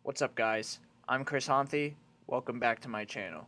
What's up, guys? I'm Chris Honthy. Welcome back to my channel.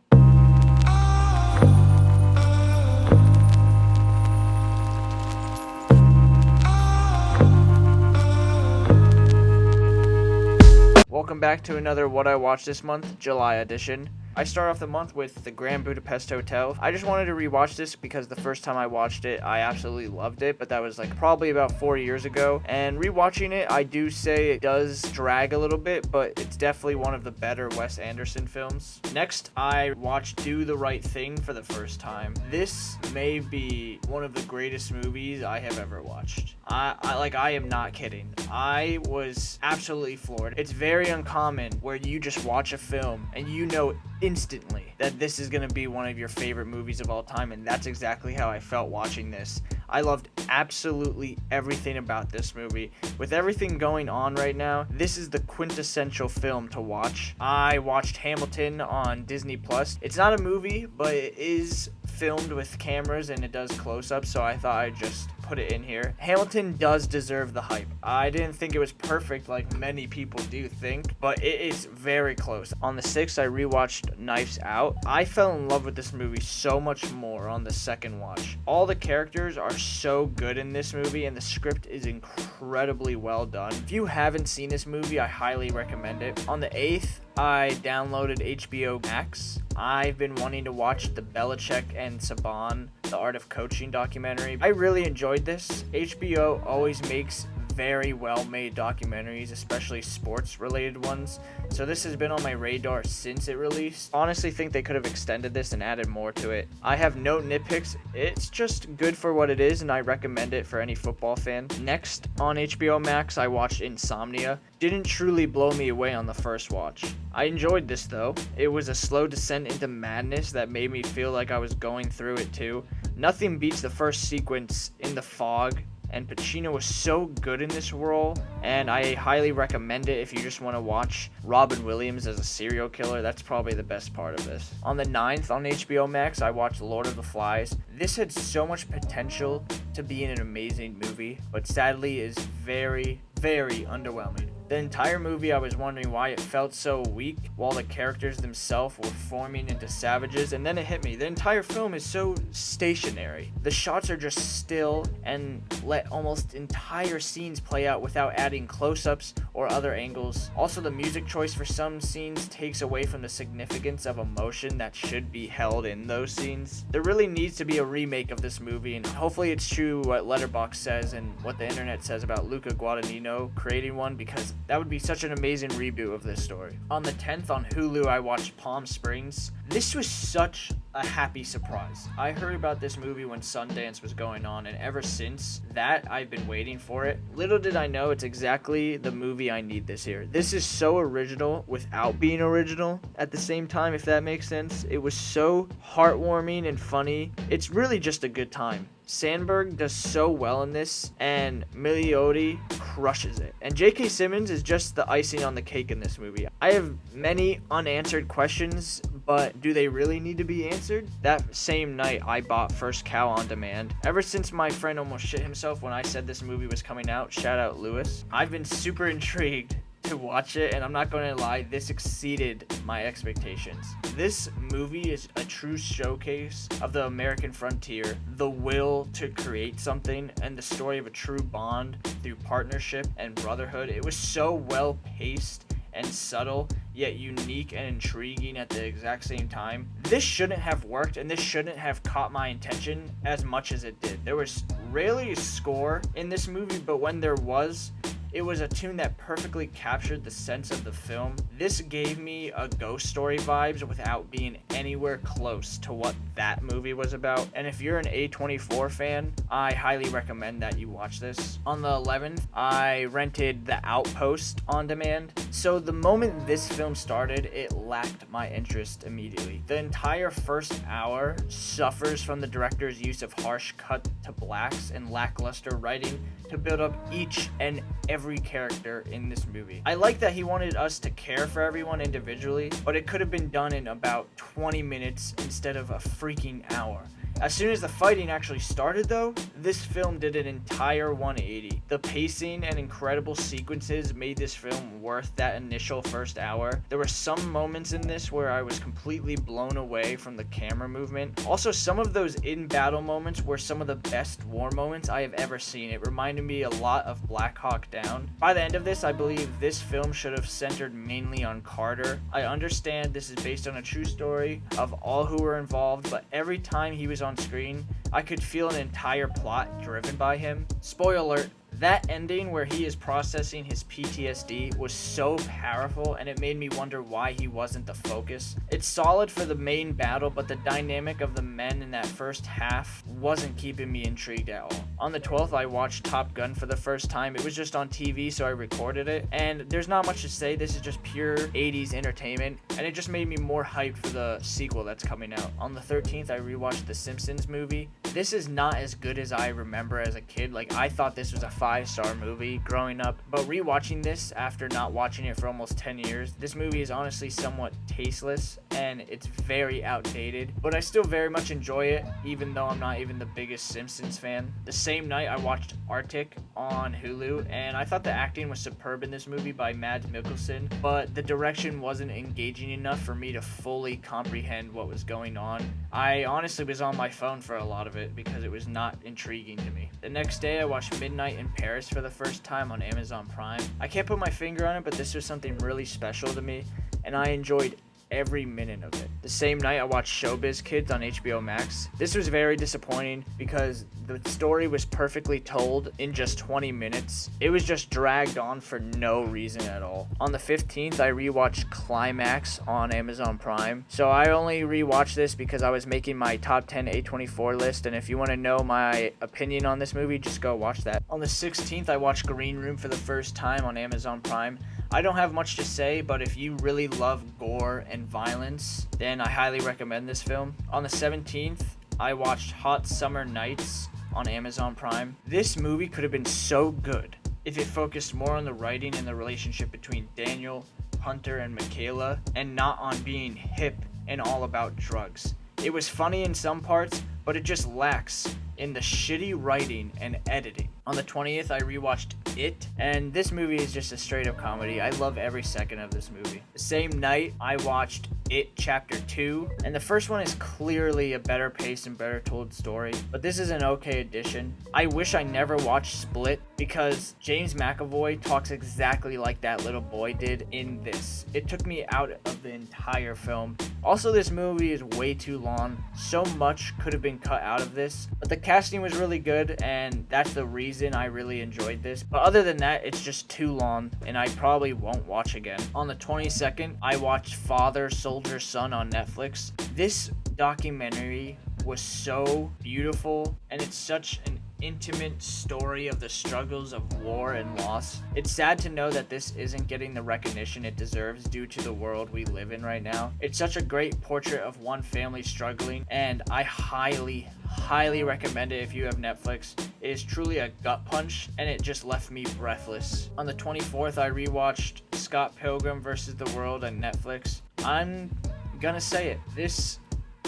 Welcome back to another What I Watched This Month, July edition. I start off the month with The Grand Budapest Hotel. I just wanted to rewatch this because the first time I watched it, I absolutely loved it, but that was probably about 4 years ago. And rewatching it, I do say it does drag a little bit, but it's definitely one of the better Wes Anderson films. Next, I watched Do the Right Thing for the first time. This may be one of the greatest movies I have ever watched. I am not kidding. I was absolutely floored. It's very uncommon where you just watch a film and you know instantly that this is going to be one of your favorite movies of all time, and that's exactly how I felt watching this. I loved absolutely everything about this movie. With everything going on right now, this is the quintessential film to watch. I watched Hamilton on Disney Plus. It's not a movie, but it is filmed with cameras and it does close-ups, so I thought I'd just put it in here. Hamilton does deserve the hype. I didn't think it was perfect like many people do think, but it is very close. On the 6th, I rewatched Knives Out. I fell in love with this movie so much more on the second watch. All the characters are so good in this movie and the script is incredibly well done. If you haven't seen this movie, I highly recommend it. On the 8th, I downloaded HBO Max. I've been wanting to watch the Belichick and Saban, The Art of Coaching documentary. I really enjoyed this. HBO always makes very well made documentaries, especially sports related ones, so this has been on my radar since it released. Honestly think they could have extended this and added more to it. I have no nitpicks. It's just good for what it is and I recommend it for any football fan. Next, on HBO Max, I watched Insomnia. Didn't truly blow me away on the first watch. I enjoyed this though. It was a slow descent into madness that made me feel like I was going through it too. Nothing beats the first sequence in the fog, and Pacino was so good in this role, and I highly recommend it if you just want to watch Robin Williams as a serial killer. That's probably the best part of this. On the 9th on HBO Max, I watched Lord of the Flies. This had so much potential to be an amazing movie, but sadly is very, very underwhelming. The entire movie, I was wondering why it felt so weak while the characters themselves were forming into savages, and then it hit me. The entire film is so stationary. The shots are just still and let almost entire scenes play out without adding close-ups or other angles. Also, the music choice for some scenes takes away from the significance of emotion that should be held in those scenes. There really needs to be a remake of this movie, and hopefully it's true what Letterboxd says and what the internet says about Luca Guadagnino creating one, because that would be such an amazing reboot of this story. On the 10th on Hulu, I watched Palm Springs. This was such a happy surprise. I heard about this movie when Sundance was going on, and ever since that, I've been waiting for it. Little did I know it's exactly the movie I need this year. This is so original without being original at the same time, if that makes sense. It was so heartwarming and funny. It's really just a good time. Sandberg does so well in this, and Milioti crushes it. And J.K. Simmons is just the icing on the cake in this movie. I have many unanswered questions, but do they really need to be answered? That same night, I bought First Cow on demand. Ever since my friend almost shit himself when I said this movie was coming out, shout out Lewis, I've been super intrigued to watch it, and I'm not going to lie, this exceeded my expectations. This movie is a true showcase of the American frontier, the will to create something, and the story of a true bond through partnership and brotherhood. It was so well paced and subtle, yet unique and intriguing at the exact same time. This shouldn't have worked, and this shouldn't have caught my attention as much as it did. There was rarely a score in this movie, but when there was, it was a tune that perfectly captured the sense of the film. This gave me a Ghost Story vibes without being anywhere close to what that movie was about. And if you're an A24 fan, I highly recommend that you watch this. On the 11th, I rented The Outpost on demand. So the moment this film started, it lacked my interest immediately. The entire first hour suffers from the director's use of harsh cut to blacks and lackluster writing to build up each and every character in this movie. I like that he wanted us to care for everyone individually, but it could have been done in about 20 minutes instead of a freaking hour. As soon as the fighting actually started though, this film did an entire 180. The pacing and incredible sequences made this film worth that initial first hour. There were some moments in this where I was completely blown away from the camera movement. Also, some of those in-battle moments were some of the best war moments I have ever seen. It reminded me a lot of Black Hawk Down. By the end of this, I believe this film should have centered mainly on Carter. I understand this is based on a true story of all who were involved, but every time he was on screen, I could feel an entire plot driven by him. Spoiler alert, that ending where he is processing his PTSD was so powerful, and it made me wonder why he wasn't the focus. It's solid for the main battle, but the dynamic of the men in that first half wasn't keeping me intrigued at all. On the 12th, I watched Top Gun for the first time. It was just on TV, so I recorded it, and there's not much to say. This is just pure 80s entertainment, and it just made me more hyped for the sequel that's coming out. On the 13th, I rewatched the Simpsons movie. This is not as good as I remember as a kid. Like, I thought this was a 5-star movie growing up, but rewatching this after not watching it for almost 10 years, this movie is honestly somewhat tasteless and it's very outdated, but I still very much enjoy it, even though I'm not even the biggest Simpsons fan. The same night, I watched Arctic on Hulu, and I thought the acting was superb in this movie by Mads Mikkelsen, but the direction wasn't engaging enough for me to fully comprehend what was going on. I honestly was on my phone for a lot of it because it was not intriguing to me. The next day, I watched Midnight in Paris for the first time on Amazon Prime. I can't put my finger on it, but this was something really special to me, and I enjoyed every minute of it. The same night, I watched Showbiz Kids on HBO Max. This was very disappointing because the story was perfectly told in just 20 minutes. It was just dragged on for no reason at all. On the 15th, I rewatched Climax on Amazon Prime. So I only rewatched this because I was making my top 10 A24 list, and if you want to know my opinion on this movie, just go watch that. On the 16th, I watched Green Room for the first time on Amazon Prime. I don't have much to say, but if you really love gore and violence, then I highly recommend this film. On the 17th, I watched Hot Summer Nights on Amazon Prime. This movie could have been so good if it focused more on the writing and the relationship between Daniel, Hunter, and Michaela, and not on being hip and all about drugs. It was funny in some parts, but it just lacks in the shitty writing and editing. On the 20th, I rewatched It, and this movie is just a straight up comedy. I love every second of this movie. The same night, I watched It Chapter 2, and the first one is clearly a better paced and better told story, but this is an okay addition. I wish I never watched Split because James McAvoy talks exactly like that little boy did in this. It took me out of the entire film. Also, this movie is way too long. So much could have been cut out of this, but the casting was really good, and that's the reason I really enjoyed this. But other than that, it's just too long, and I probably won't watch again. On the 22nd, I watched Father, Soldier, Son on Netflix. This documentary was so beautiful, and it's such an intimate story of the struggles of war and loss. It's sad to know that this isn't getting the recognition it deserves due to the world we live in right now. It's such a great portrait of one family struggling, and I highly recommend it if you have Netflix. It is truly a gut punch, and it just left me breathless. On the 24th, I rewatched Scott Pilgrim vs. the World on Netflix. I'm gonna say it. This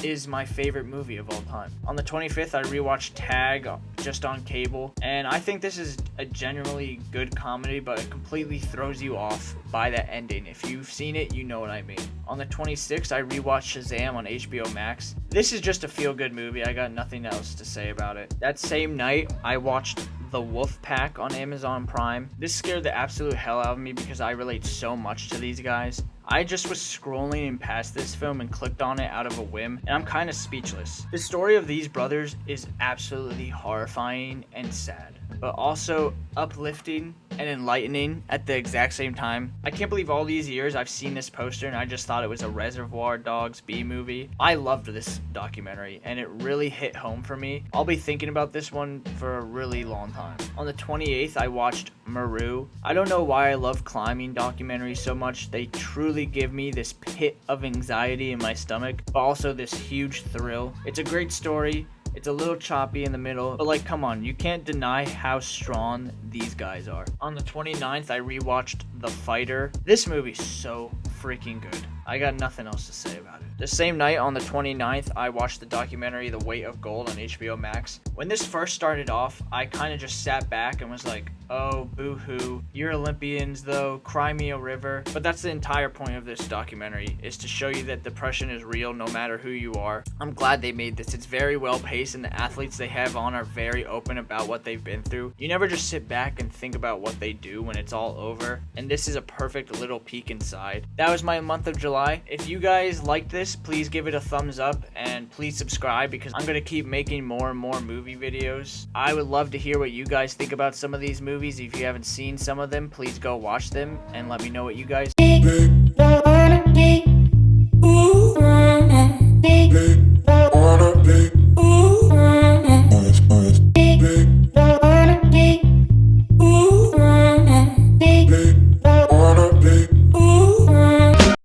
is my favorite movie of all time. On the 25th, I rewatched Tag just on cable, and I think this is a genuinely good comedy, but it completely throws you off by the ending. If you've seen it, you know what I mean. On the 26th, I rewatched Shazam on HBO Max. This is just a feel-good movie. I got nothing else to say about it. That same night, I watched The Wolf Pack on Amazon Prime. This scared the absolute hell out of me because I relate so much to these guys. I just was scrolling and past this film and clicked on it out of a whim, and I'm kind of speechless. The story of these brothers is absolutely horrifying and sad, but also uplifting and enlightening at the exact same time. I can't believe all these years I've seen this poster and I just thought it was a Reservoir Dogs B-movie. I loved this documentary, and it really hit home for me. I'll be thinking about this one for a really long time. On the 28th, I watched Meru. I don't know why I love climbing documentaries so much. They truly give me this pit of anxiety in my stomach, but also this huge thrill. It's a great story. It's a little choppy in the middle, but like, come on, you can't deny how strong these guys are. On the 29th, I rewatched The Fighter. This movie's so freaking good. I got nothing else to say about it. The same night, on the 29th, I watched the documentary The Weight of Gold on HBO Max. When this first started off, I kind of just sat back and was like, oh, boo-hoo, you're Olympians though, cry me a river. But that's the entire point of this documentary, is to show you that depression is real no matter who you are. I'm glad they made this. It's very well paced, and the athletes they have on are very open about what they've been through. You never just sit back and think about what they do when it's all over, and this is a perfect little peek inside. That was my month of July. If you guys liked this, please give it a thumbs up, and please subscribe, because I'm going to keep making more and more movie videos. I would love to hear what you guys think about some of these movies. If you haven't seen some of them, please go watch them and let me know what you guys